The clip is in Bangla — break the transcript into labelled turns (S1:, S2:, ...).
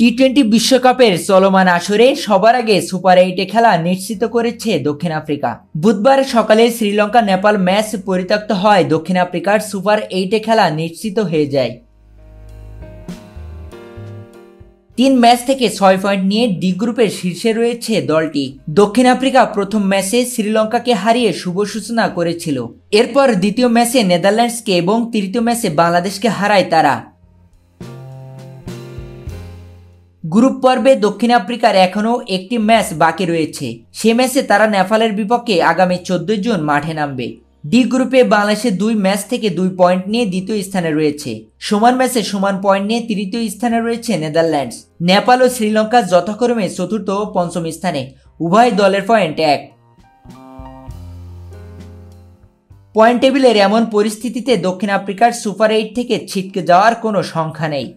S1: টি-20 বিশ্বকাপের চলমান আসরে সবার আগে সুপার 8-এ খেলা নিশ্চিত করেছে দক্ষিণ আফ্রিকা। বুধবার সকালে শ্রীলঙ্কা নেপাল ম্যাচ পরিত্যক্ত হয় দক্ষিণ আফ্রিকার সুপার 8-এ খেলা নিশ্চিত হয়ে যায়। 3 ম্যাচ থেকে 6 পয়েন্ট নিয়ে ডি গ্রুপের শীর্ষে রয়েছে দলটি। দক্ষিণ আফ্রিকা প্রথম ম্যাচে শ্রীলঙ্কাকে হারিয়ে শুভ সূচনা করেছিল। এরপর দ্বিতীয় ম্যাচে নেদারল্যান্ডসকে এবং তৃতীয় ম্যাচে বাংলাদেশকে হারায় তারা। গ্রুপ পর্বে দক্ষিণ আফ্রিকার এখনও একটি ম্যাচ বাকি রয়েছে। সে ম্যাচে তারা নেপালের বিপক্ষে আগামী 14 জুন মাঠে নামবে। ডি গ্রুপে বাংলাদেশের 2 ম্যাচ থেকে 2 পয়েন্ট নিয়ে দ্বিতীয় স্থানে রয়েছে। সমান ম্যাচে সমান পয়েন্ট নিয়ে তৃতীয় স্থানে রয়েছে নেদারল্যান্ডস। নেপাল ও শ্রীলঙ্কা যথাক্রমে চতুর্থ ও পঞ্চম স্থানে। উভয় দলের পয়েন্ট 1। পয়েন্ট টেবিলের এমন পরিস্থিতিতে দক্ষিণ আফ্রিকার সুপার 8 থেকে ছিটকে যাওয়ার কোনো সংখ্যা নেই।